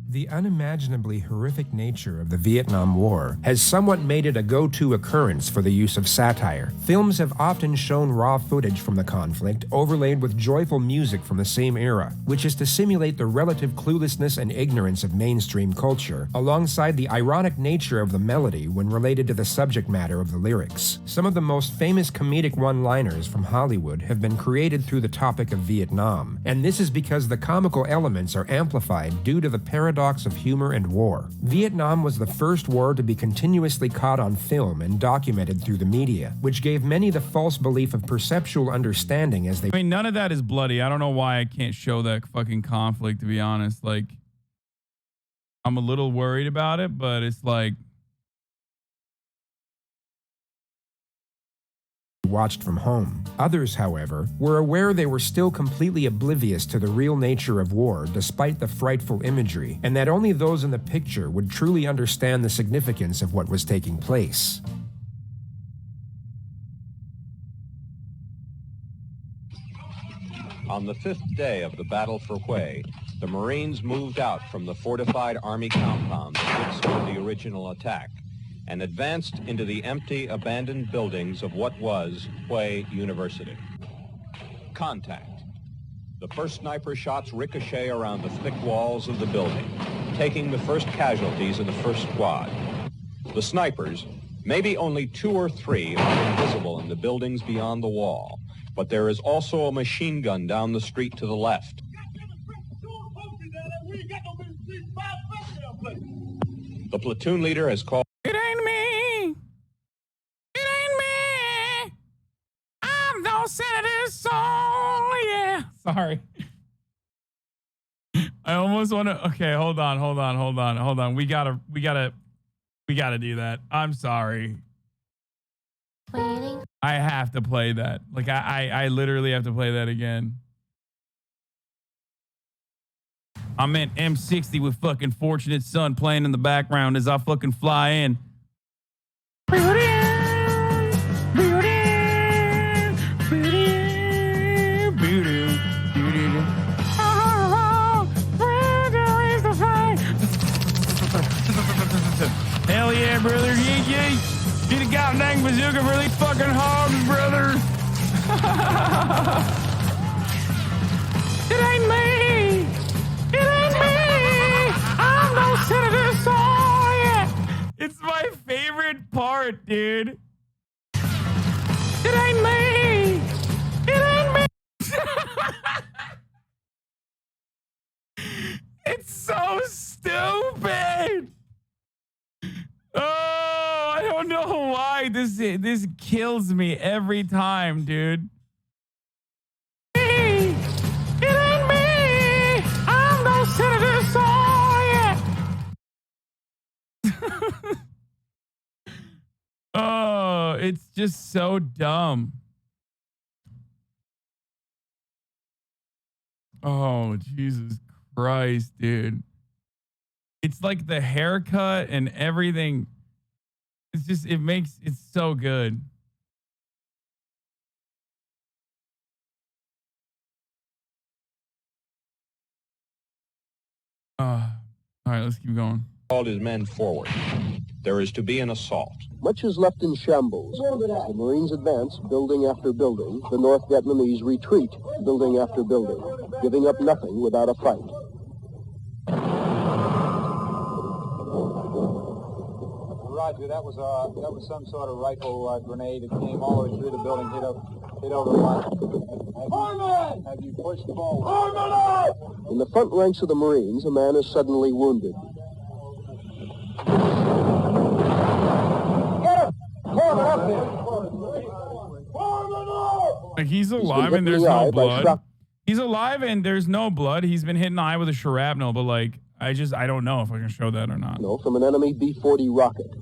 The unimaginably horrific nature of the Vietnam War has somewhat made it a go-to occurrence for the use of satire. Films have often shown raw footage from the conflict overlaid with joyful music from the same era, which is to simulate the relative cluelessness and ignorance of mainstream culture, alongside the ironic nature of the melody when related to the subject matter of the lyrics. Some of the most famous comedic one-liners from Hollywood have been created through the topic of Vietnam, and this is because the comical elements are amplified due to the paradox of humor and war. Vietnam was the first war to be continuously caught on film and documented through the media, which gave many the false belief of perceptual understanding as they— I mean, none of that is bloody. I don't know why I can't show that fucking conflict, to be honest. Like, I'm a little worried about it, but it's like, watched from home. Others, however, were aware they were still completely oblivious to the real nature of war despite the frightful imagery, and that only those in the picture would truly understand the significance of what was taking place. On the fifth day of the battle for Hue, the Marines moved out from the fortified Army compounds which were the original attack, and advanced into the empty, abandoned buildings of what was Hue University. Contact. The first sniper shots ricochet around the thick walls of the building, taking the first casualties in the first squad. The snipers, maybe only 2 or 3, are invisible in the buildings beyond the wall, but there is also a machine gun down the street to the left. The platoon leader has called— it ain't me. It ain't me. I'm no senator's son. Yeah. Sorry. I almost want to. Okay, hold on. We gotta do that. I'm sorry. I have to play that. Like I literally have to play that again. I'm in M60 with fucking Fortunate Son playing in the background as I fucking fly in. Hell yeah, brother. Yeet, yeet. Get a goddamn bazooka for these fucking hogs, brother. It ain't me. It ain't me. I'm no senator, so yeah. It's my favorite part, dude. It ain't me. It ain't me. It's so stupid. Oh, I don't know why this kills me every time, dude. It ain't me. I'm no senator, so yeah. Oh, it's just so dumb. Oh, Jesus Christ, dude. It's like the haircut and everything. It's just, it's so good. All right, let's keep going. Called his men forward. There is to be an assault. Much is left in shambles. The Marines advance building after building. The North Vietnamese retreat building after building, giving up nothing without a fight. Roger, that was some sort of rifle grenade. It came all the way through the building, hit over the line. Have you pushed forward? In the front ranks of the Marines, a man is suddenly wounded. Like he's alive and there's no blood. He's alive and there's no blood. He's been hit in the eye with a shrapnel, but like, I don't know if I can show that or not. No, from an enemy B-40 rocket.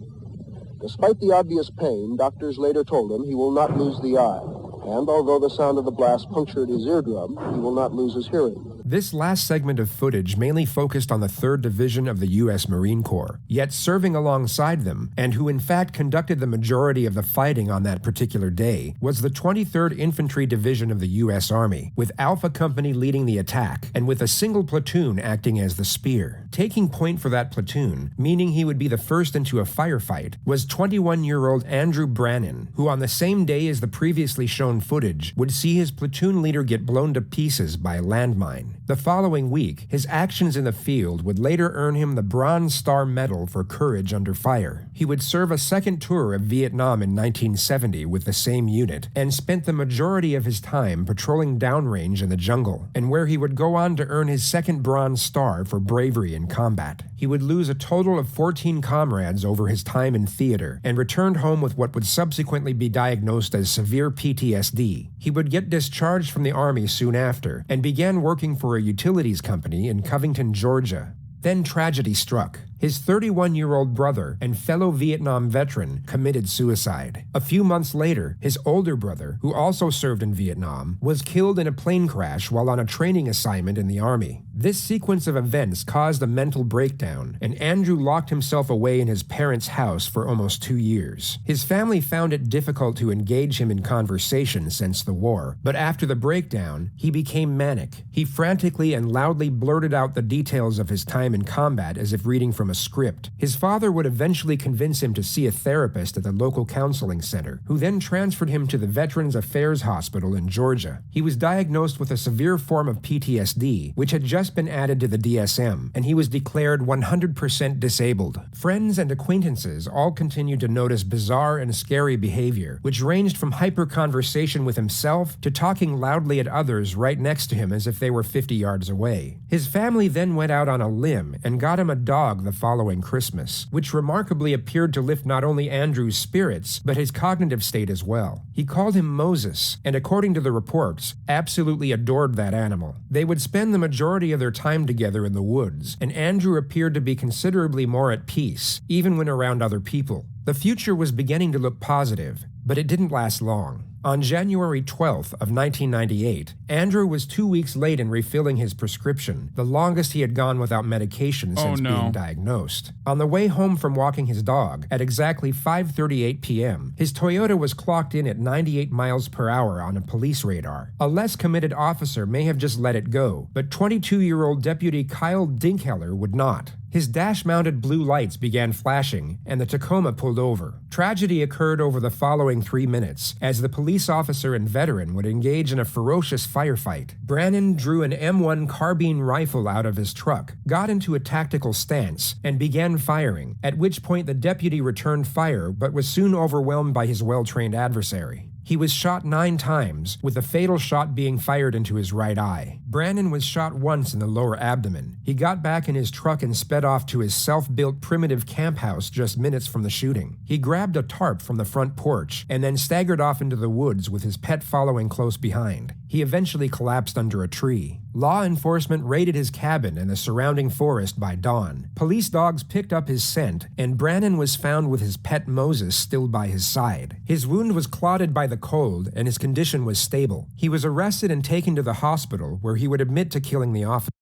Despite the obvious pain, doctors later told him he will not lose the eye. And although the sound of the blast punctured his eardrum, he will not lose his hearing. This last segment of footage mainly focused on the 3rd Division of the U.S. Marine Corps, yet serving alongside them, and who in fact conducted the majority of the fighting on that particular day, was the 23rd Infantry Division of the U.S. Army, with Alpha Company leading the attack, and with a single platoon acting as the spear. Taking point for that platoon, meaning he would be the first into a firefight, was 21-year-old Andrew Bron, who on the same day as the previously shown footage would see his platoon leader get blown to pieces by a landmine. The following week, his actions in the field would later earn him the Bronze Star Medal for courage under fire. He would serve a second tour of Vietnam in 1970 with the same unit, and spent the majority of his time patrolling downrange in the jungle, and where he would go on to earn his second Bronze Star for bravery in combat. He would lose a total of 14 comrades over his time in theater, and returned home with what would subsequently be diagnosed as severe PTSD. He would get discharged from the Army soon after, and began working for a utilities company in Covington, Georgia. Then tragedy struck. His 31-year-old brother and fellow Vietnam veteran committed suicide. A few months later, his older brother, who also served in Vietnam, was killed in a plane crash while on a training assignment in the Army. This sequence of events caused a mental breakdown, and Andrew locked himself away in his parents' house for almost 2 years. His family found it difficult to engage him in conversation since the war, but after the breakdown, he became manic. He frantically and loudly blurted out the details of his time in combat as if reading from a script. His father would eventually convince him to see a therapist at the local counseling center, who then transferred him to the Veterans Affairs Hospital in Georgia. He was diagnosed with a severe form of PTSD, which had just been added to the DSM, and he was declared 100% disabled. Friends and acquaintances all continued to notice bizarre and scary behavior, which ranged from hyper-conversation with himself to talking loudly at others right next to him as if they were 50 yards away. His family then went out on a limb and got him a dog the following Christmas, which remarkably appeared to lift not only Andrew's spirits, but his cognitive state as well. He called him Moses, and according to the reports, absolutely adored that animal. They would spend the majority of their time together in the woods, and Andrew appeared to be considerably more at peace, even when around other people. The future was beginning to look positive, but it didn't last long. On January 12th of 1998, Andrew was 2 weeks late in refilling his prescription, the longest he had gone without medication since being diagnosed. On the way home from walking his dog, at exactly 5:38 p.m., his Toyota was clocked in at 98 miles per hour on a police radar. A less committed officer may have just let it go, but 22-year-old Deputy Kyle Dinkheller would not. His dash-mounted blue lights began flashing, and the Tacoma pulled over. Tragedy occurred over the following 3 minutes, as the police officer and veteran would engage in a ferocious firefight. Brannon drew an M1 carbine rifle out of his truck, got into a tactical stance, and began firing, at which point the deputy returned fire but was soon overwhelmed by his well-trained adversary. He was shot 9 times, with a fatal shot being fired into his right eye. Brannon was shot once in the lower abdomen. He got back in his truck and sped off to his self-built primitive camp house just minutes from the shooting. He grabbed a tarp from the front porch and then staggered off into the woods with his pet following close behind. He eventually collapsed under a tree. Law enforcement raided his cabin and the surrounding forest by dawn. Police dogs picked up his scent, and Brannon was found with his pet Moses still by his side. His wound was clotted by the cold, and his condition was stable. He was arrested and taken to the hospital, where he would admit to killing the officer.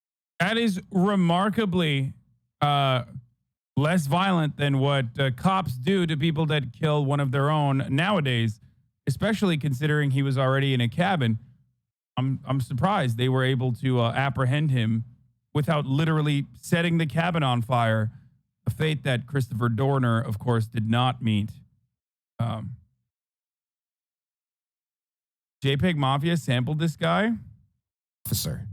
That is remarkably less violent than what cops do to people that kill one of their own nowadays, especially considering he was already in a cabin. I'm surprised they were able to apprehend him without literally setting the cabin on fire, a fate that Christopher Dorner, of course, did not meet. JPEG Mafia sampled this guy? Officer.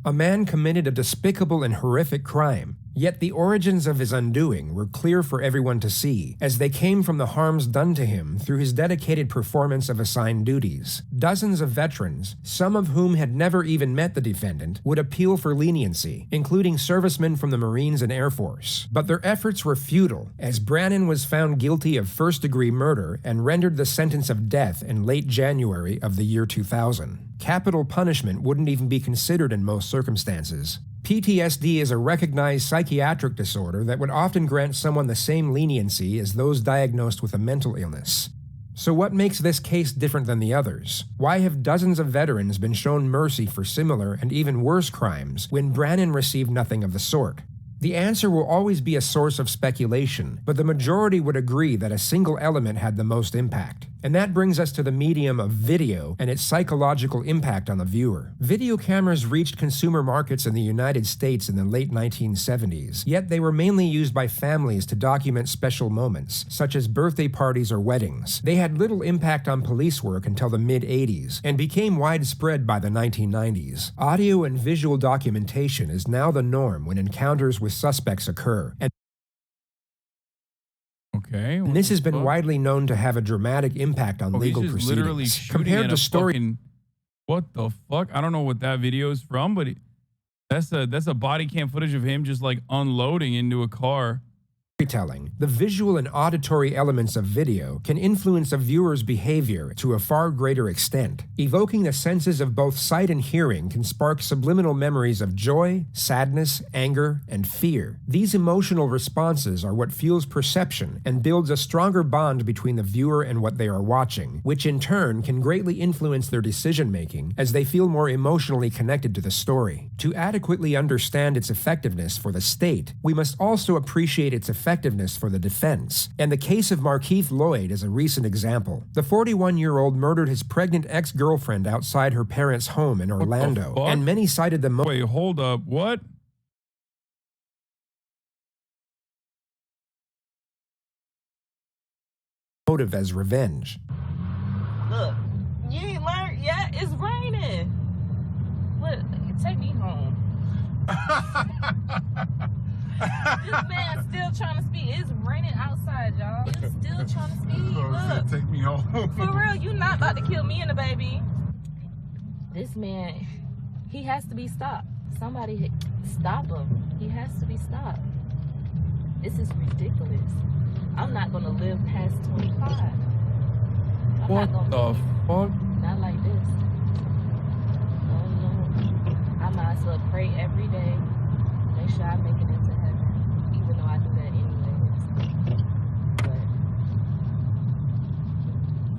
A man committed a despicable and horrific crime, yet the origins of his undoing were clear for everyone to see, as they came from the harms done to him through his dedicated performance of assigned duties. Dozens of veterans, some of whom had never even met the defendant, would appeal for leniency, including servicemen from the Marines and Air Force. But their efforts were futile, as Brannon was found guilty of first-degree murder and rendered the sentence of death in late January of the year 2000. Capital punishment wouldn't even be considered in most circumstances. PTSD is a recognized psychiatric disorder that would often grant someone the same leniency as those diagnosed with a mental illness. So what makes this case different than the others? Why have dozens of veterans been shown mercy for similar and even worse crimes when Brannon received nothing of the sort? The answer will always be a source of speculation, but the majority would agree that a single element had the most impact, And that brings us to the medium of video and its psychological impact on the viewer. Video cameras reached consumer markets in the United States in the late 1970s, yet they were mainly used by families to document special moments, such as birthday parties or weddings. They had little impact on police work until the mid-80s, and became widespread by the 1990s. Audio and visual documentation is now the norm when encounters with suspects occur, and Okay. this has been widely known to have a dramatic impact on legal he's just literally proceedings. shooting Compared at to a story. fucking- what the fuck? I don't know what that video is from, but that's a body cam footage of him just like unloading into a car. Storytelling, the visual and auditory elements of video can influence a viewer's behavior to a far greater extent. Evoking the senses of both sight and hearing can spark subliminal memories of joy, sadness, anger, and fear. These emotional responses are what fuels perception and builds a stronger bond between the viewer and what they are watching, which in turn can greatly influence their decision-making as they feel more emotionally connected to the story. To adequately understand its effectiveness for the state, we must also appreciate its effectiveness for the defense, and the case of Markeith Lloyd is a recent example. The 41-year-old murdered his pregnant ex-girlfriend outside her parents' home in Orlando, fuck? and many cited the Wait, hold up. What? motive as revenge. Look, you ain't learned yet. It's raining. Look, take me home. This man's still trying to speed. It's raining outside, y'all. He's still trying to speed. Look. Take me home. For real, you not about to kill me and the baby. This man, he has to be stopped. Somebody stop him. He has to be stopped. This is ridiculous. I'm not gonna live past 25. I'm What not the gonna fuck? not like this. No, no. I might as well pray every day. Make sure I make it into heaven. Even though I do that anyways.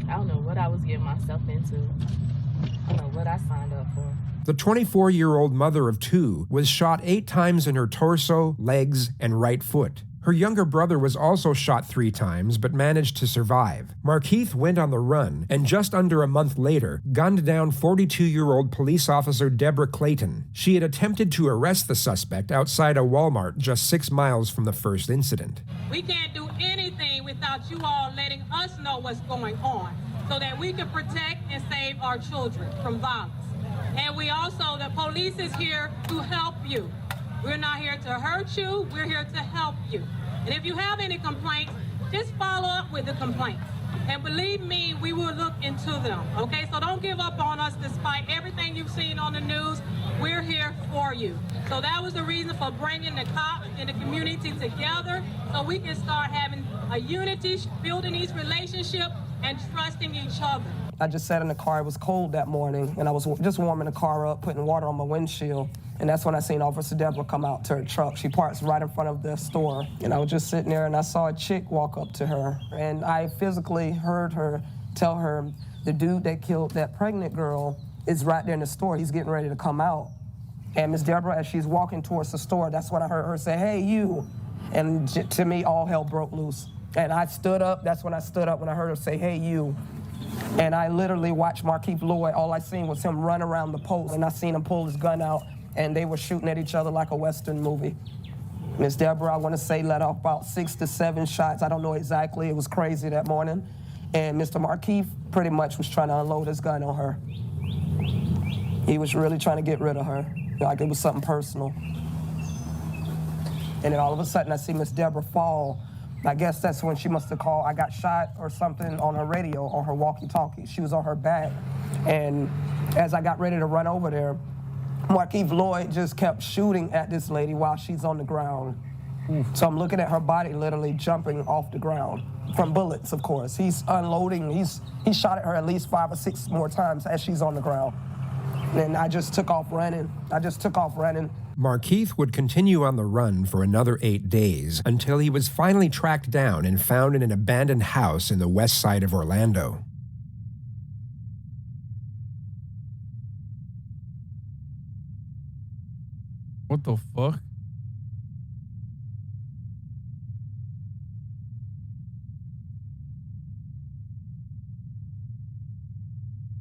But I don't know what I was getting myself into. I don't know what I signed up for. The 24-year-old mother of two was shot 8 times in her torso, legs, and right foot. Her younger brother was also shot 3 times, but managed to survive. Markeith went on the run, and just under a month later, gunned down 42-year-old police officer Deborah Clayton. She had attempted to arrest the suspect outside a Walmart just 6 miles from the first incident. We can't do anything without you all letting us know what's going on so that we can protect and save our children from violence. And we also, the police is here to help you. We're not here to hurt you, we're here to help you. And if you have any complaints, just follow up with the complaints. And believe me, we will look into them, okay? So don't give up on us despite everything you've seen on the news. We're here for you. So that was the reason for bringing the cops and the community together so we can start having a unity, building these relationships, and trusting each other. I just sat in the car. It was cold that morning, and I was just warming the car up, putting water on my windshield. And that's when I seen Officer Deborah come out to her truck. She parks right in front of the store. And I was just sitting there, and I saw a chick walk up to her. And I physically heard her tell her, the dude that killed that pregnant girl is right there in the store. He's getting ready to come out. And Miss Deborah, as she's walking towards the store, that's when I heard her say, "Hey, you." And to me, all hell broke loose. And I stood up. That's when I stood up when I heard her say, "Hey, you." And I literally watched Markeith Lloyd. All I seen was him run around the post, and I seen him pull his gun out, and they were shooting at each other like a Western movie. Miss Deborah, I want to say, let off about 6 to 7 shots. I don't know exactly. It was crazy that morning. And Mr. Markeith pretty much was trying to unload his gun on her. He was really trying to get rid of her, like it was something personal. And then all of a sudden, I see Miss Deborah fall. I guess that's when she must have called, I got shot or something on her radio, on her walkie-talkie. She was on her back. And as I got ready to run over there, Markeith Lloyd just kept shooting at this lady while she's on the ground. So I'm looking at her body literally jumping off the ground from bullets, of course. He's unloading. He shot at her at least 5 or 6 more times as she's on the ground. And I just took off running. Markeith would continue on the run for another 8 days until he was finally tracked down and found in an abandoned house in the west side of Orlando. What the fuck?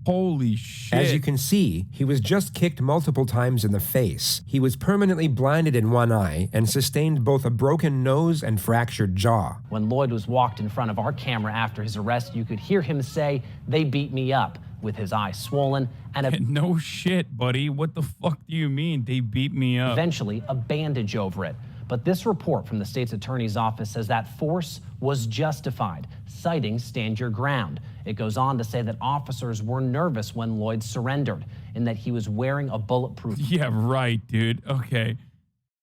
Holy shit. As you can see, he was just kicked multiple times in the face. He was permanently blinded in one eye and sustained both a broken nose and fractured jaw. When Lloyd was walked in front of our camera after his arrest, you could hear him say, "They beat me up," with his eye swollen and no shit, buddy. What the fuck do you mean they beat me up? Eventually a bandage over it. But this report from the state's attorney's office says that force was justified, citing stand your ground. It goes on to say that officers were nervous when Lloyd surrendered and that he was wearing a bulletproof Yeah, right, dude. Okay.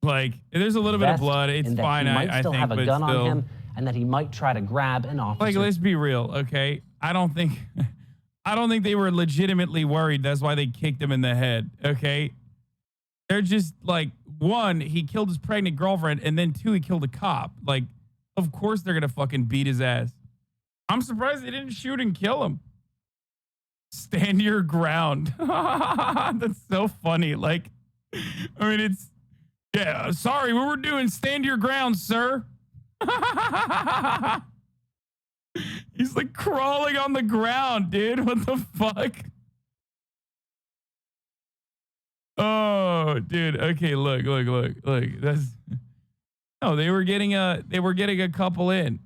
Like, there's a little bit of blood. It's and that fine, he might I still think, have a but gun still. on him and that he might try to grab an officer. Like, let's be real, okay? I don't think they were legitimately worried. That's why they kicked him in the head, okay? They're just like, one, he killed his pregnant girlfriend, and then two, he killed a cop. Like, of course they're gonna fucking beat his ass. I'm surprised they didn't shoot and kill him. Stand your ground. That's so funny. Like, I mean, it's, yeah, sorry, we were doing stand your ground, sir. He's like crawling on the ground, dude. What the fuck? Oh, dude. Okay, look. That's no. They were getting a couple in.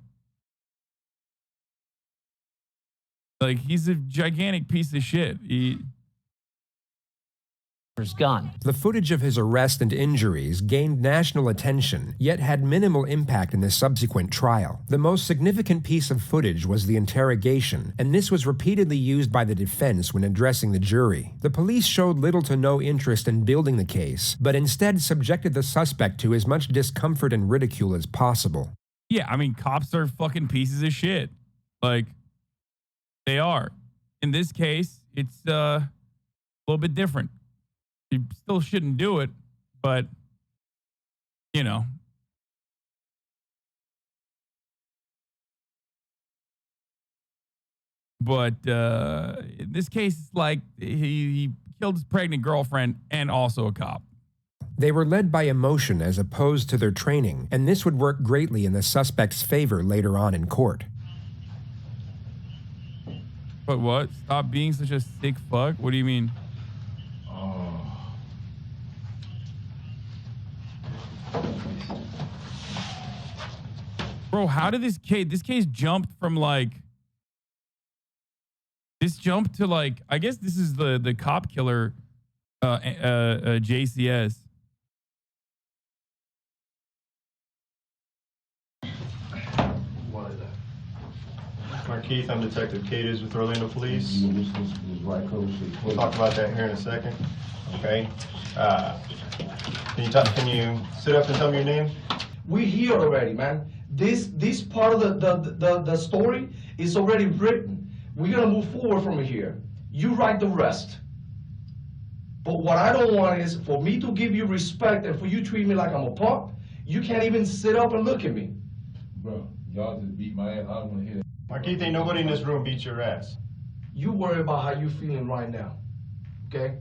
Like, he's a gigantic piece of shit. Gun. The footage of his arrest and injuries gained national attention, yet had minimal impact in the subsequent trial. The most significant piece of footage was the interrogation, and this was repeatedly used by the defense when addressing the jury. The police showed little to no interest in building the case, but instead subjected the suspect to as much discomfort and ridicule as possible. Yeah, I mean, cops are fucking pieces of shit. Like, they are. In this case, it's a little bit different. You still shouldn't do it, but, you know. But in this case, it's like he killed his pregnant girlfriend and also a cop. They were led by emotion as opposed to their training, and this would work greatly in the suspect's favor later on in court. But what? Stop being such a sick fuck? What do you mean? Bro, how did this case jumped from like, to like, I guess this is the cop killer, JCS. Markeith, I'm Detective Cadis with Orlando Police. We'll talk about that here in a second. Okay. Can you sit up and tell me your name? We're here already, man. This part of the story is already written. We're gonna move forward from here. You write the rest. But what I don't want is for me to give you respect and for you to treat me like I'm a punk. You can't even sit up and look at me. Bro, y'all just beat my ass. I don't want to hear that. Markeith, ain't nobody in this room beat your ass. You worry about how you feeling right now, okay?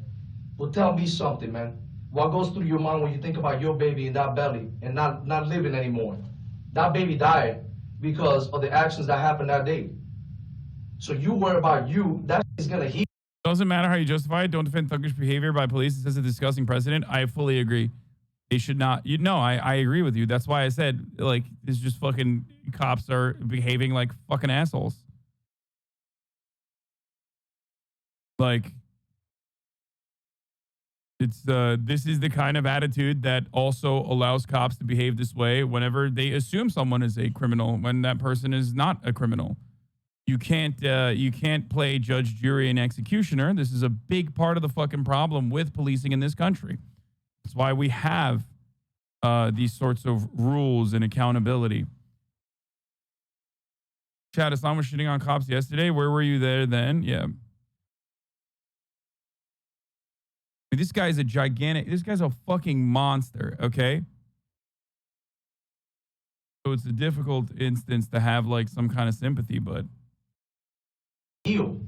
Well, tell me something, man. What goes through your mind when you think about your baby in that belly and not living anymore? That baby died because of the actions that happened that day. So you worry about you, that is gonna heal. Doesn't matter how you justify it. Don't defend thuggish behavior by police. It says a disgusting precedent. I fully agree. They should not. I agree with you. That's why I said, like, it's just fucking cops are behaving like fucking assholes. Like, it's this is the kind of attitude that also allows cops to behave this way whenever they assume someone is a criminal when that person is not a criminal. You can't play judge, jury, and executioner. This is a big part of the fucking problem with policing in this country. That's why we have these sorts of rules and accountability. Chad, Hasan was shitting on cops yesterday. Where were you there then? Yeah. This guy's a fucking monster, okay? So it's a difficult instance to have like some kind of sympathy, but heal.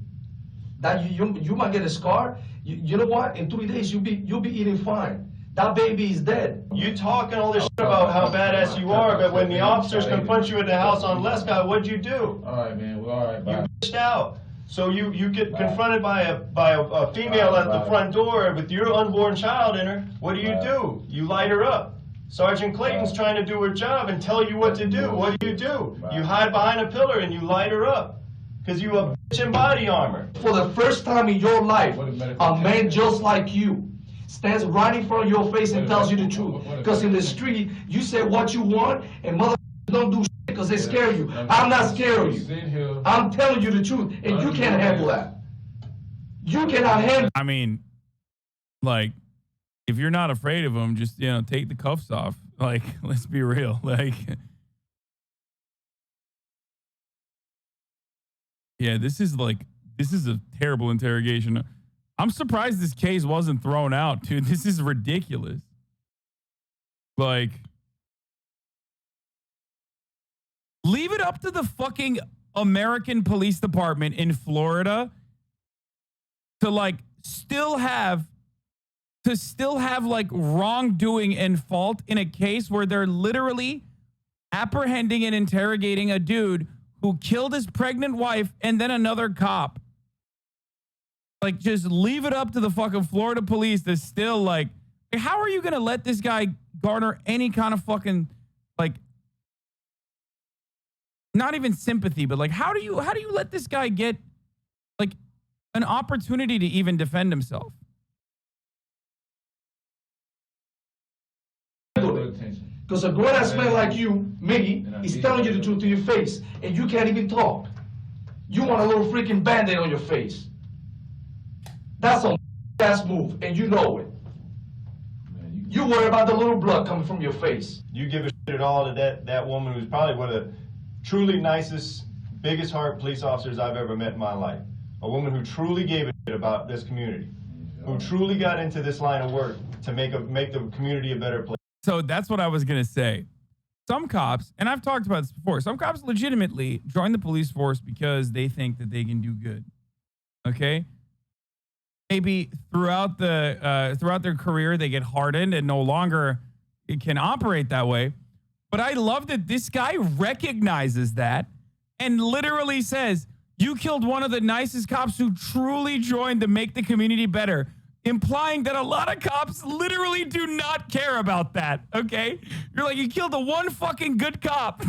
That you might get a scar. You know what? In 3 days you'll be eating fine. That baby is dead. You talking all this shit about how badass you are, but when the officers confront you in the house on Lescott, what'd you do? All right, man. We're all right. Bye. You bitched out. So you get confronted by a female at the front door with your unborn child in her. What do? You light her up. Sergeant Clayton's trying to do her job and tell you what to do. What do? You hide behind a pillar and you light her up. Because you a bitch in body armor. For the first time in your life, a man just like you stands right in front of your face and tells you the truth. Because in the street, you say what you want and motherfuckers don't do shit because they scare you. I'm not scared of you. I'm telling you the truth, and you can't handle that. You cannot handle. I mean, like, if you're not afraid of them, just, take the cuffs off. Like, let's be real. Like, yeah, this is a terrible interrogation. I'm surprised this case wasn't thrown out, dude. This is ridiculous. Like, leave it up to the fucking American Police Department in Florida to still have like wrongdoing and fault in a case where they're literally apprehending and interrogating a dude who killed his pregnant wife and then another cop. Like, just leave it up to the fucking Florida police to still how are you going to let this guy garner any kind of fucking not even sympathy, but how do you let this guy get an opportunity to even defend himself? Because a grown-ass man like you, Miggy, is telling you the truth to your face, and you can't even talk. You want a little freaking Band-Aid on your face. That's a ass move, and you know it. You worry about the little blood coming from your face. You give a shit at all to that woman who's probably one of the truly nicest, biggest heart police officers I've ever met in my life. A woman who truly gave a shit about this community, who truly got into this line of work to make the community a better place. So that's what I was going to say. Some cops, and I've talked about this before, some cops legitimately join the police force because they think that they can do good. Okay? Maybe throughout their career, they get hardened and no longer it can operate that way. But I love that this guy recognizes that and literally says, you killed one of the nicest cops who truly joined to make the community better, implying that a lot of cops literally do not care about that, okay? You're like, you killed the one fucking good cop.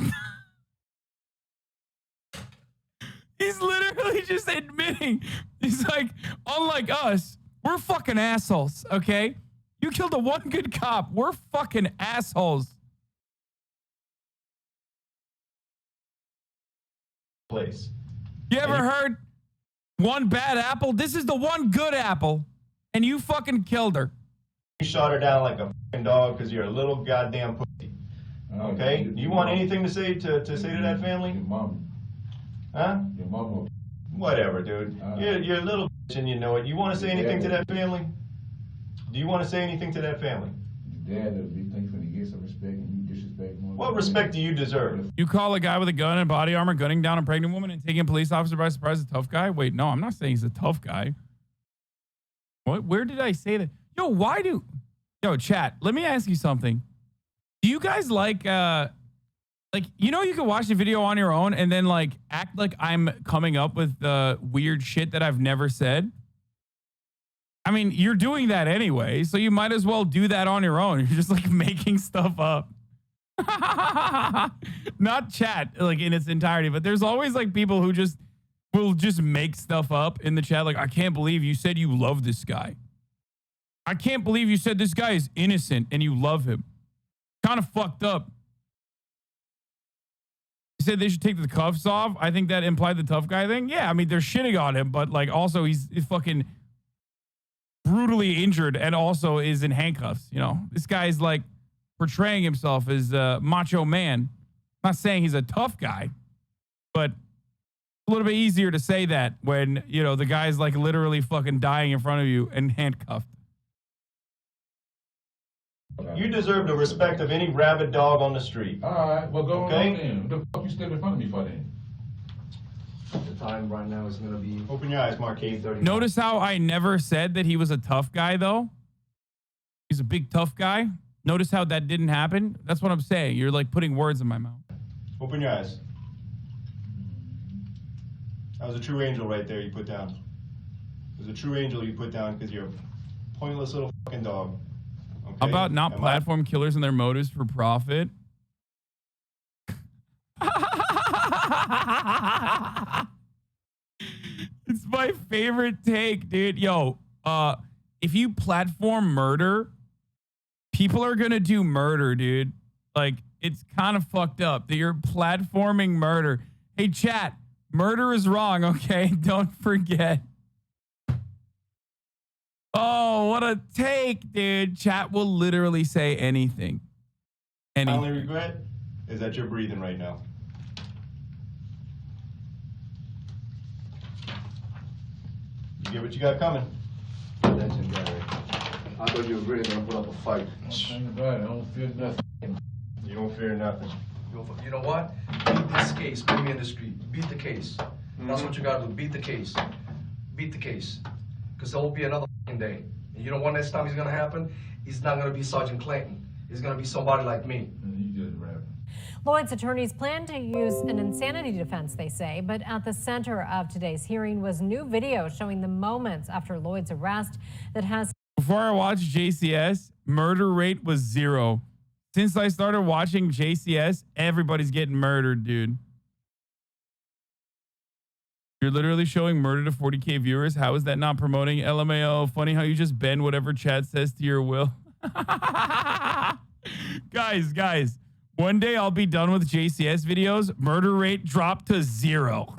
He's literally just admitting, he's like, unlike us, we're fucking assholes, okay? You killed the one good cop. We're fucking assholes. Place. You ever heard one bad apple? This is the one good apple, and you fucking killed her. You shot her down like a fucking dog because you're a little goddamn pussy. Okay? Do you want anything to say to that family? Your mom. Huh? Your mama. Whatever, dude. You're a little bitch and you know it. You want to say anything to that family? Do you want to say anything to that family? Your dad would be thankful to get some respect and you disrespect more. What respect do you deserve? You call a guy with a gun and body armor gunning down a pregnant woman and taking a police officer by surprise a tough guy? Wait, no, I'm not saying he's a tough guy. What? Where did I say that? Yo, chat, let me ask you something. Do you guys you can watch the video on your own and then act like I'm coming up with weird shit that I've never said? I mean, you're doing that anyway, so you might as well do that on your own. You're just making stuff up. Not chat in its entirety, but there's always people who will just make stuff up in the chat. I can't believe you said you love this guy. I can't believe you said this guy is innocent and you love him. Kind of fucked up. You said they should take the cuffs off. I think that implied the tough guy thing. Yeah, I mean, they're shitting on him, but also he's fucking brutally injured and also is in handcuffs. This guy's portraying himself as a macho man. I'm not saying he's a tough guy, but a little bit easier to say that when, the guy's literally fucking dying in front of you and handcuffed. You deserve the respect of any rabid dog on the street. All right, well, go on then. What the fuck you still in front of me for then? The time right now is going to be... Open your eyes, Markeith. Notice how I never said that he was a tough guy, though? He's a big tough guy. Notice how that didn't happen? That's what I'm saying. You're putting words in my mouth. Open your eyes. That was a true angel right there you put down. It was a true angel you put down because you're a pointless little fucking dog. Okay? How about not platform killers and their motives for profit? It's my favorite take, dude. Yo, if you platform murder, people are gonna do murder, dude. Like, it's kind of fucked up that you're platforming murder. Hey, chat, murder is wrong, okay? Don't forget. Oh, what a take, dude. Chat will literally say anything. My only regret is that you're breathing right now. You get what you got coming. Legendary. I thought you were really gonna put up a fight. I don't fear nothing. You don't fear nothing. You know what? Beat this case. Put me in the street. Beat the case. That's what you gotta do. Beat the case. Beat the case. Because there will be another day. And you know what next time is gonna happen? He's not gonna be Sergeant Clayton. He's gonna be somebody like me. You just rap. Lloyd's attorneys plan to use an insanity defense, they say, but at the center of today's hearing was new video showing the moments after Lloyd's arrest that has... Before I watched JCS, murder rate was 0. Since I started watching JCS, everybody's getting murdered, dude. You're literally showing murder to 40K viewers. How is that not promoting LMAO? Funny how you just bend whatever chat says to your will. Guys. One day I'll be done with JCS videos. Murder rate dropped to 0.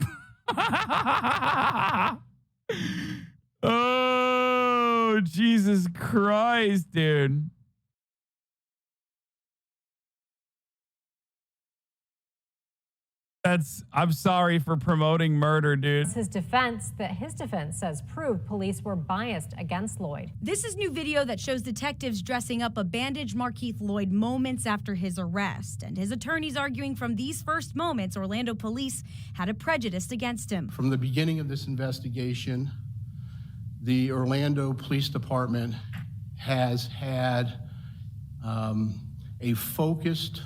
Oh, Jesus Christ, dude. I'm sorry for promoting murder, dude. His defense says proved police were biased against Lloyd. This is new video that shows detectives dressing up a bandaged Markeith Lloyd moments after his arrest. And his attorneys arguing from these first moments, Orlando police had a prejudice against him. From the beginning of this investigation, the Orlando Police Department has had a focused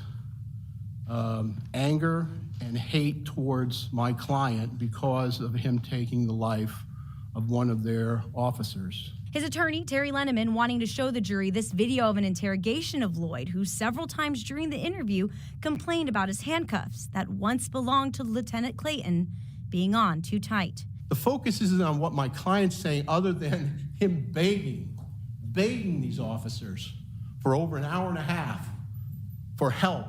anger and hate towards my client because of him taking the life of one of their officers. His attorney, Terry Lenneman, wanting to show the jury this video of an interrogation of Lloyd, who several times during the interview complained about his handcuffs that once belonged to Lieutenant Clayton being on too tight. The focus isn't on what my client's saying other than him begging these officers for over an hour and a half for help,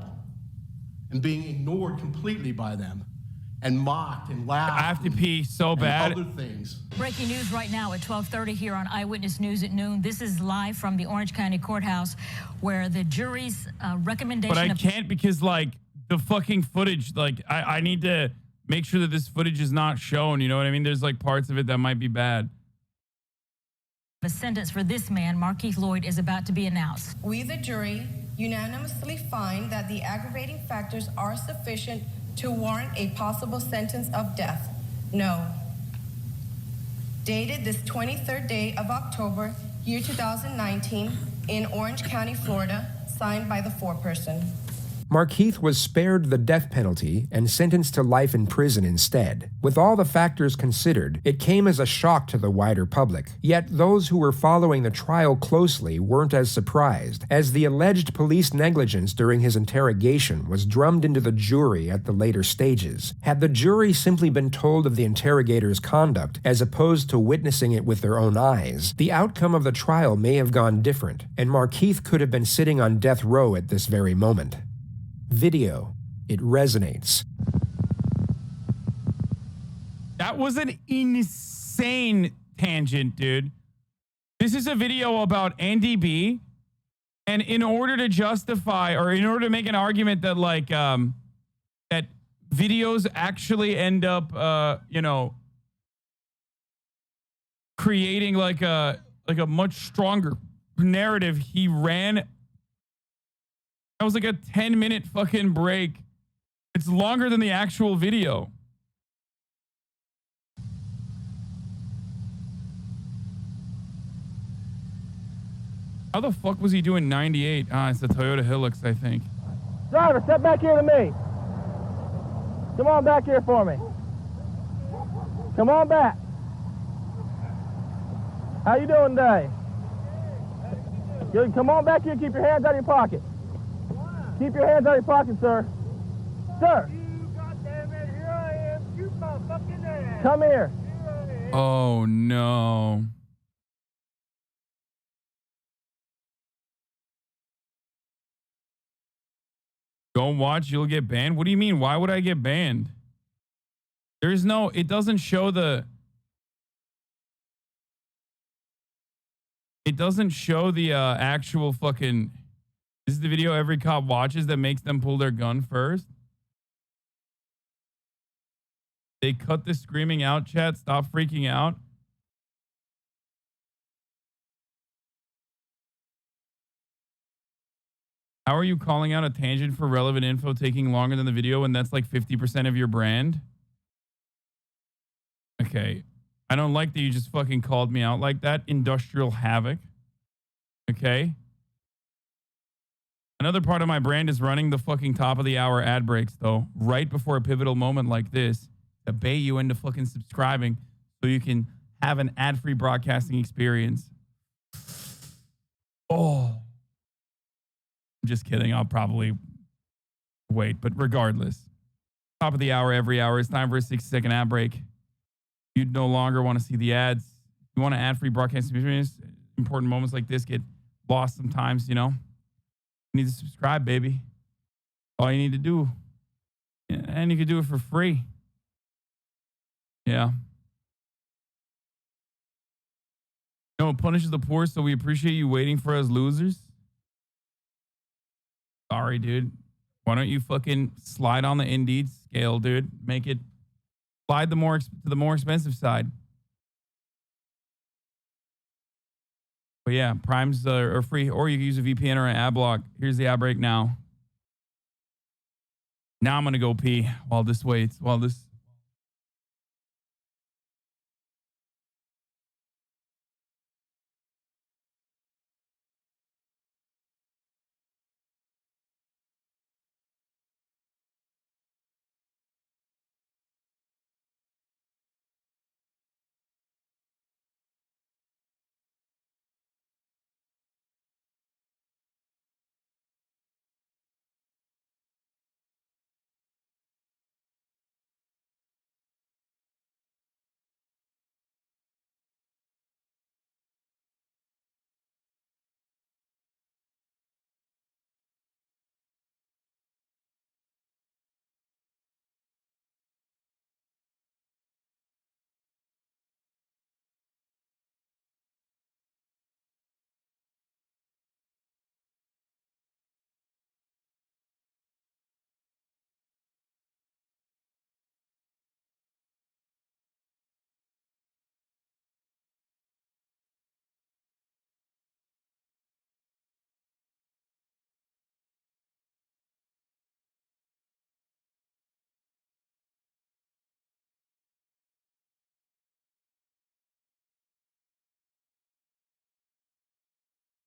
and being ignored completely by them and mocked and laughed. I have to pee so bad. Other things. Breaking news right now at 12:30 here on Eyewitness News at noon. This is live from the Orange County Courthouse where the jury's recommendation. But I can't because, like, the fucking footage, like, I need to make sure that this footage is not shown. You know what I mean? There's, like, parts of it that might be bad. The sentence for this man, Markeith Lloyd, is about to be announced. We, the jury, unanimously find that the aggravating factors are sufficient to warrant a possible sentence of death. No. Dated this 23rd day of October, year 2019, in Orange County, Florida, signed by the foreperson. Markeith was spared the death penalty and sentenced to life in prison instead. With all the factors considered, it came as a shock to the wider public. Yet those who were following the trial closely weren't as surprised, as the alleged police negligence during his interrogation was drummed into the jury at the later stages. Had the jury simply been told of the interrogator's conduct, as opposed to witnessing it with their own eyes, the outcome of the trial may have gone different, and Markeith could have been sitting on death row at this very moment. Video. It resonates. That was an insane tangent, dude. This is a video about Andy B. And in order to justify, or in order to make an argument that, like, that videos actually end up, creating like a much stronger narrative, he ran. That was like a 10-minute fucking break. It's longer than the actual video. How the fuck was he doing 98? Ah, it's the Toyota Hilux, I think. Driver, step back here to me. Come on back here for me. Come on back. How you doing today? Good. Come on back here. Keep your hands out of your pocket. Keep your hands out of your pocket, sir. Sir. Come here. Oh, no. Don't watch, you'll get banned? What do you mean? Why would I get banned? There's no, it doesn't show the... It doesn't show the actual fucking... This is the video every cop watches that makes them pull their gun first. They cut the screaming out, chat. Stop freaking out. How are you calling out a tangent for relevant info taking longer than the video when that's like 50% of your brand? Okay. I don't like that you just fucking called me out like that. Industrial havoc. Okay. Another part of my brand is running the fucking top of the hour ad breaks, though, right before a pivotal moment like this to bait you into fucking subscribing so you can have an ad-free broadcasting experience. Oh. I'm just kidding. I'll probably wait, but regardless, top of the hour, every hour, it's time for a 60-second ad break. You no longer want to see the ads. You want an ad-free broadcasting experience. Important moments like this get lost sometimes, you know. You need to subscribe, baby. All you need to do. And you can do it for free. Yeah. No, it punishes the poor, so we appreciate you waiting for us losers. Sorry, dude. Why don't you fucking slide on the Indeed scale, dude? Make it slide to the more expensive side. But yeah, Primes are free, or you can use a VPN or an ad block. Here's the ad break now. Now I'm gonna go pee while this waits. While this.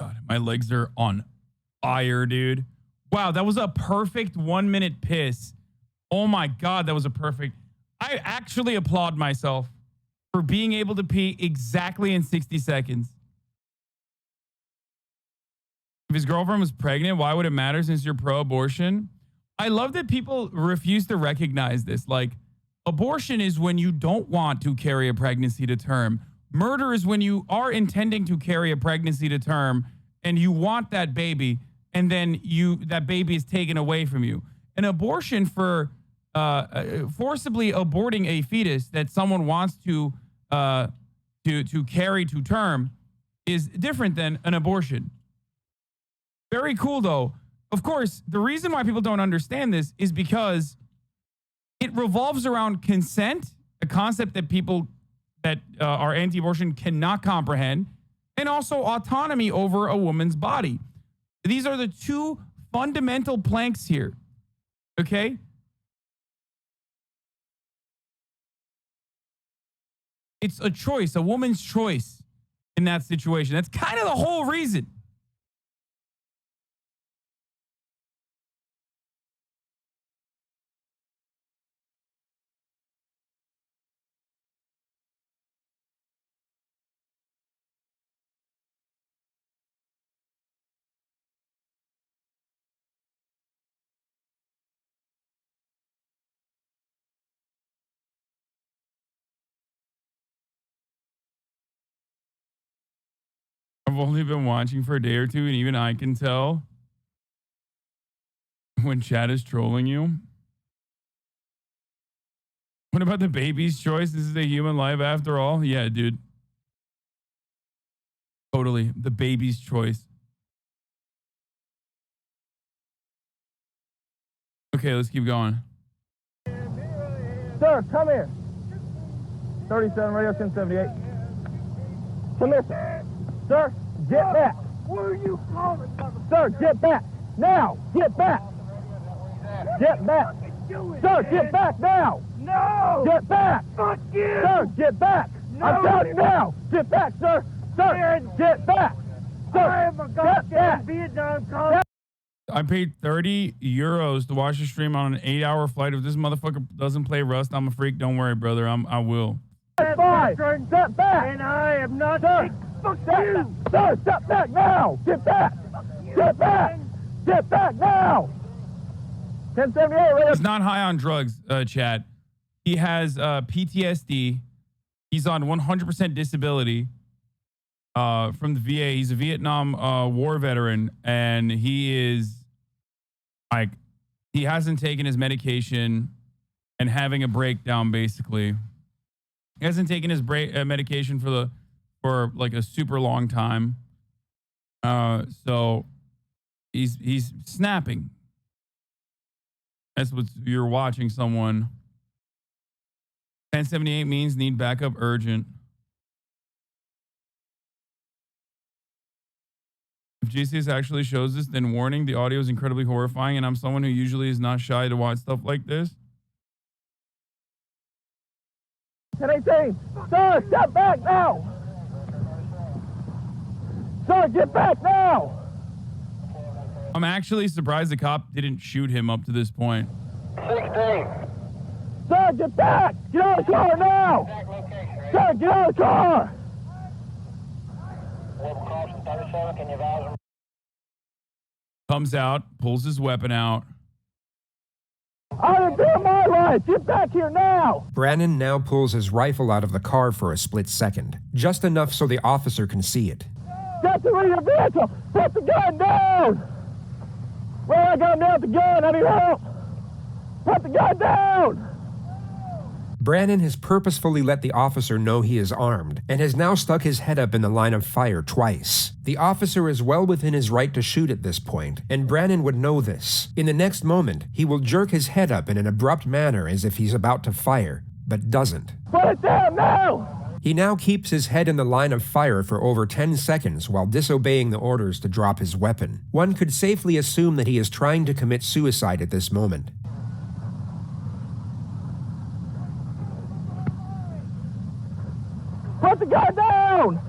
God, my legs are on fire, dude. Wow, that was a perfect 1 minute piss. Oh my God, that was a perfect. I actually applaud myself for being able to pee exactly in 60 seconds. If his girlfriend was pregnant, why would it matter since you're pro-abortion? I love that people refuse to recognize this. Like, abortion is when you don't want to carry a pregnancy to term. Murder is when you are intending to carry a pregnancy to term and you want that baby, and then that baby is taken away from you. An abortion for forcibly aborting a fetus that someone wants to carry to term is different than an abortion. Very cool, though. Of course, the reason why people don't understand this is because it revolves around consent, a concept that people that are anti-abortion cannot comprehend, and also autonomy over a woman's body. These are the two fundamental planks here. Okay? It's a choice, a woman's choice in that situation. That's kind of the whole reason. I've only been watching for a day or two, and even I can tell when chat is trolling you. What about the baby's choice? This is a human life after all. Yeah, dude. Totally. The baby's choice. Okay, let's keep going. Sir, come here. 37 radio 1078. Come here, sir. Sir, get back. Where are you calling? Sir, get back. Now, get back. Get back. Sir, get back now. No. Get back. Fuck you. Sir, get back. No. I'm telling you now. Get back, sir. Sir, get back. Sir, I am a goddamn Vietnam cop. I paid 30 euros to watch the stream on an 8-hour flight. If this motherfucker doesn't play Rust, I'm a freak. Don't worry, brother. I will. Step back. Step back. And I am not. Sir, fuck you. Sir, step back now. Get back. Get back. Get back now. 1078 radio. He's not high on drugs, Chad. He has PTSD. He's on 100% disability from the VA. He's a Vietnam War veteran, and he is like, he hasn't taken his medication and having a breakdown. Basically, he hasn't taken his medication for like a super long time. So he's snapping. That's what you're watching. Someone. 1078 means need backup urgent. If JCS actually shows this, then warning, the audio is incredibly horrifying, and I'm someone who usually is not shy to watch stuff like this. 1018. Sir, step back now. Sir, get back now. I'm actually surprised the cop didn't shoot him up to this point. 16. Sir, get back. Get out of the car now. Sir, get out of the car. Comes out, pulls his weapon out. I am doing my life. Get back here now. Brannon now pulls his rifle out of the car for a split second, just enough so the officer can see it. Get to your vehicle. Put the gun down. Well, I got nailed the gun. I need help. Put the gun down. Brannon has purposefully let the officer know he is armed and has now stuck his head up in the line of fire twice. The officer is well within his right to shoot at this point, and Brannon would know this. In the next moment, he will jerk his head up in an abrupt manner as if he's about to fire, but doesn't. Put it down now! He now keeps his head in the line of fire for over 10 seconds while disobeying the orders to drop his weapon. One could safely assume that he is trying to commit suicide at this moment. Put the gun down!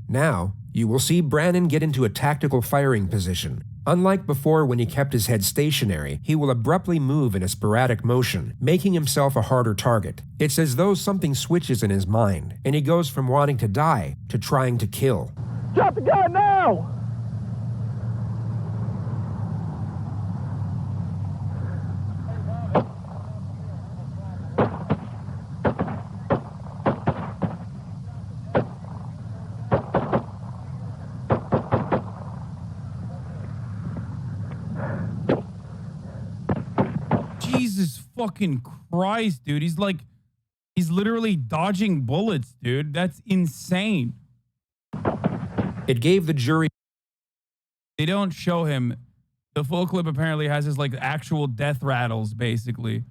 Now, you will see Brannon get into a tactical firing position. Unlike before when he kept his head stationary, he will abruptly move in a sporadic motion, making himself a harder target. It's as though something switches in his mind, and he goes from wanting to die to trying to kill. Drop the gun now! Jesus fucking Christ, dude. He's literally dodging bullets, dude. That's insane. It gave the jury. They don't show him. The full clip apparently has his like actual death rattles, basically.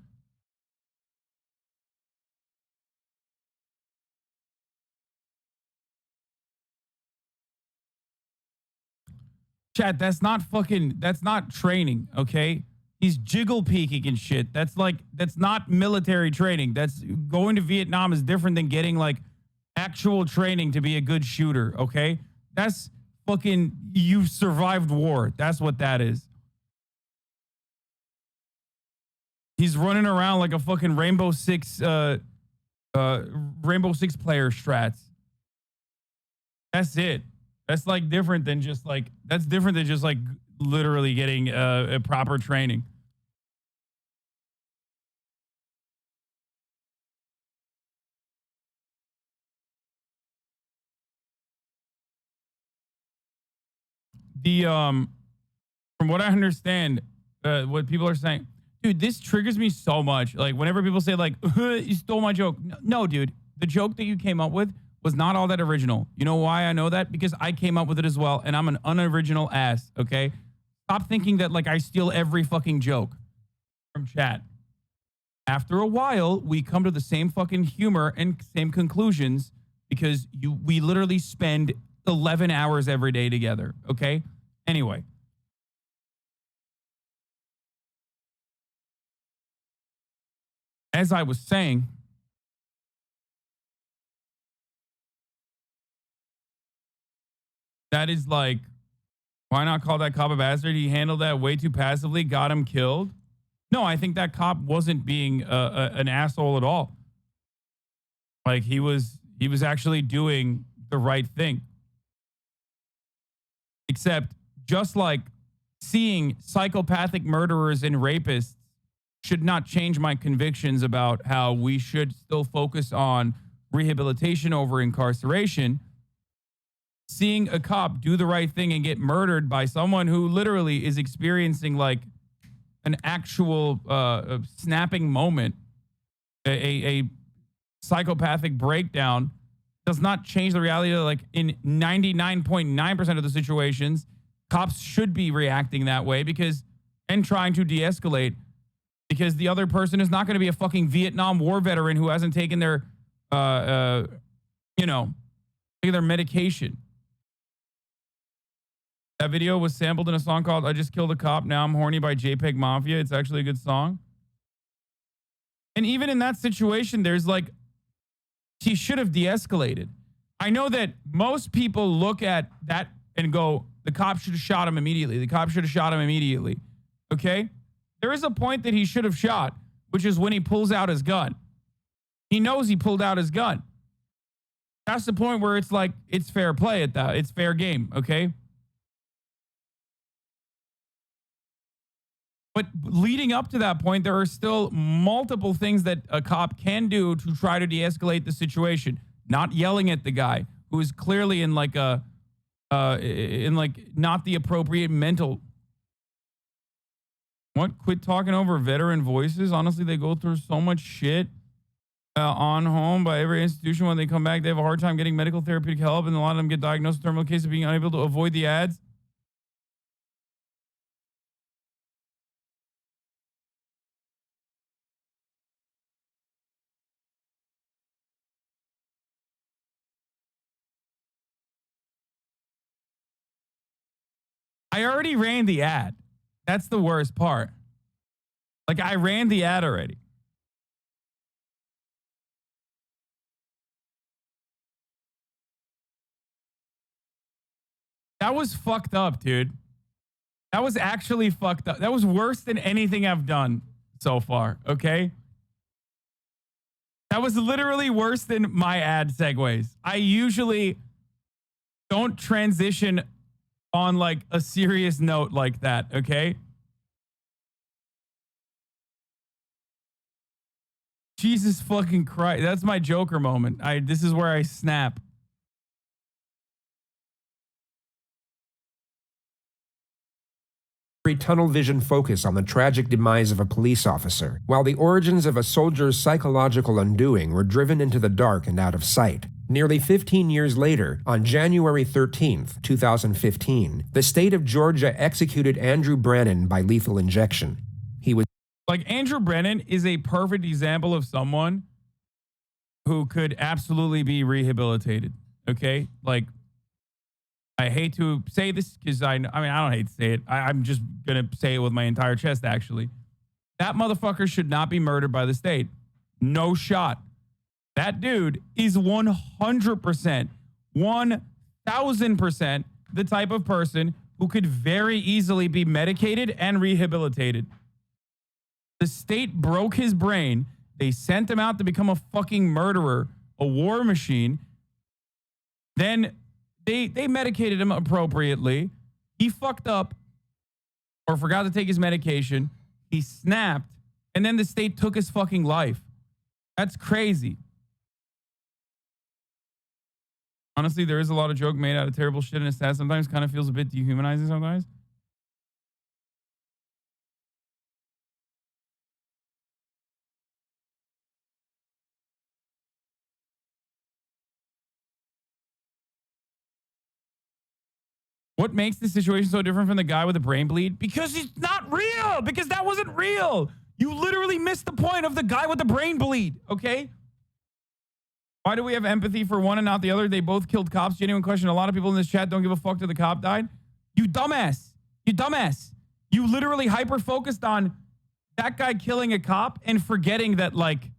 Chat, that's not training, okay? He's jiggle peeking and shit. That's not military training. That's going to Vietnam is different than getting like actual training to be a good shooter, okay? That's fucking, you survived war. That's what that is. He's running around like a fucking Rainbow Six player strats. That's it. That's like different than just like literally getting a proper training. from what I understand, what people are saying, dude, this triggers me so much. Like whenever people say like, you stole my joke. No, dude, the joke that you came up with was not all that original. You know why I know that? Because I came up with it as well, and I'm an unoriginal ass, okay? Stop thinking that like I steal every fucking joke from chat. After a while, we come to the same fucking humor and same conclusions because we literally spend 11 hours every day together, okay? Anyway. As I was saying, that is like, why not call that cop a bastard? He handled that way too passively, got him killed. No, I think that cop wasn't being an asshole at all. Like he was actually doing the right thing. Except just like seeing psychopathic murderers and rapists should not change my convictions about how we should still focus on rehabilitation over incarceration. Seeing a cop do the right thing and get murdered by someone who literally is experiencing like an actual snapping moment, a psychopathic breakdown, does not change the reality that like in 99.9% of the situations, cops should be reacting that way and trying to de-escalate, because the other person is not going to be a fucking Vietnam War veteran who hasn't taken their, their medication. That video was sampled in a song called I Just Killed a Cop, Now I'm Horny by JPEG Mafia. It's actually a good song. And even in that situation, there's like, he should have de-escalated. I know that most people look at that and go, the cop should have shot him immediately. The cop should have shot him immediately. Okay? There is a point that he should have shot, which is when he pulls out his gun. He knows he pulled out his gun. That's the point where it's like, it's fair play at that. It's fair game. Okay? But leading up to that point, there are still multiple things that a cop can do to try to de-escalate the situation. Not yelling at the guy who is clearly in like not the appropriate mental. What? Quit talking over veteran voices. Honestly, they go through so much shit on home by every institution. When they come back, they have a hard time getting medical therapeutic help, and a lot of them get diagnosed with terminal cases of being unable to avoid the ads. I already ran the ad. That's the worst part. Like, I ran the ad already. That was fucked up, dude. That was actually fucked up. That was worse than anything I've done so far, okay? That was literally worse than my ad segues. I usually don't transition on like a serious note like that, okay? Jesus fucking Christ. That's my Joker moment. This is where I snap. Tunnel vision focus on the tragic demise of a police officer, while the origins of a soldier's psychological undoing were driven into the dark and out of sight. Nearly 15 years later, on January 13th, 2015, the state of Georgia executed Andrew Bron by lethal injection. He was like, Andrew Bron is a perfect example of someone who could absolutely be rehabilitated. Okay? Like, I hate to say this because I don't hate to say it. I'm just going to say it with my entire chest, actually. That motherfucker should not be murdered by the state. No shot. That dude is 100%, 1000% the type of person who could very easily be medicated and rehabilitated. The state broke his brain. They sent him out to become a fucking murderer, a war machine. Then they medicated him appropriately. He fucked up or forgot to take his medication. He snapped, and then the state took his fucking life. That's crazy. Honestly, there is a lot of joke made out of terrible shit, and it's sad sometimes. Kind of feels a bit dehumanizing sometimes. What makes the situation so different from the guy with the brain bleed? Because it's not real. Because that wasn't real. You literally missed the point of the guy with the brain bleed, okay? Why do we have empathy for one and not the other? They both killed cops. Genuine question. A lot of people in this chat don't give a fuck that the cop died. You dumbass. You dumbass. You literally hyper-focused on that guy killing a cop and forgetting that, like,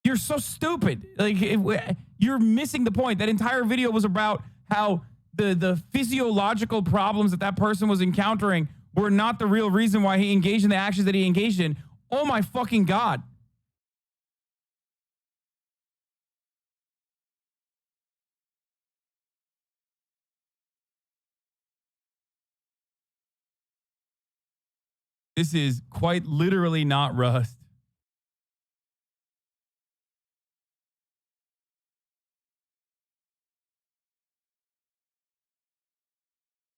you're so stupid. Like, you're missing the point. That entire video was about how the physiological problems that person was encountering were not the real reason why he engaged in the actions that he engaged in. Oh my fucking God. This is quite literally not Rust.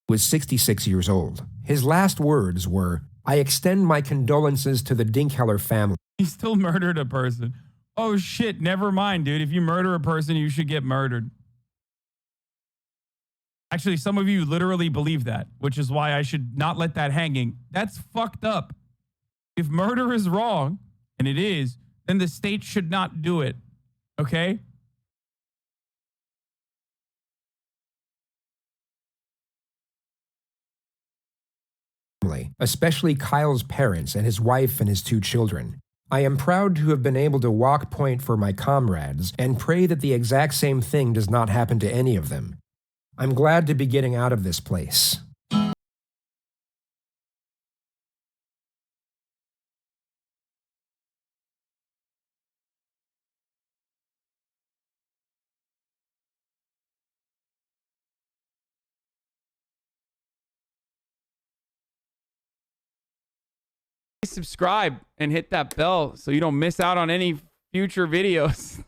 Was 66 years old. His last words were, "I extend my condolences to the Dinkheller family." He still murdered a person. Oh shit, never mind, dude. If you murder a person, you should get murdered. Actually, some of you literally believe that, which is why I should not let that hanging. That's fucked up. If murder is wrong, and it is, then the state should not do it. Okay? Especially Kyle's parents and his wife and his 2 children. I am proud to have been able to walk point for my comrades and pray that the exact same thing does not happen to any of them. I'm glad to be getting out of this place. Subscribe and hit that bell so you don't miss out on any future videos.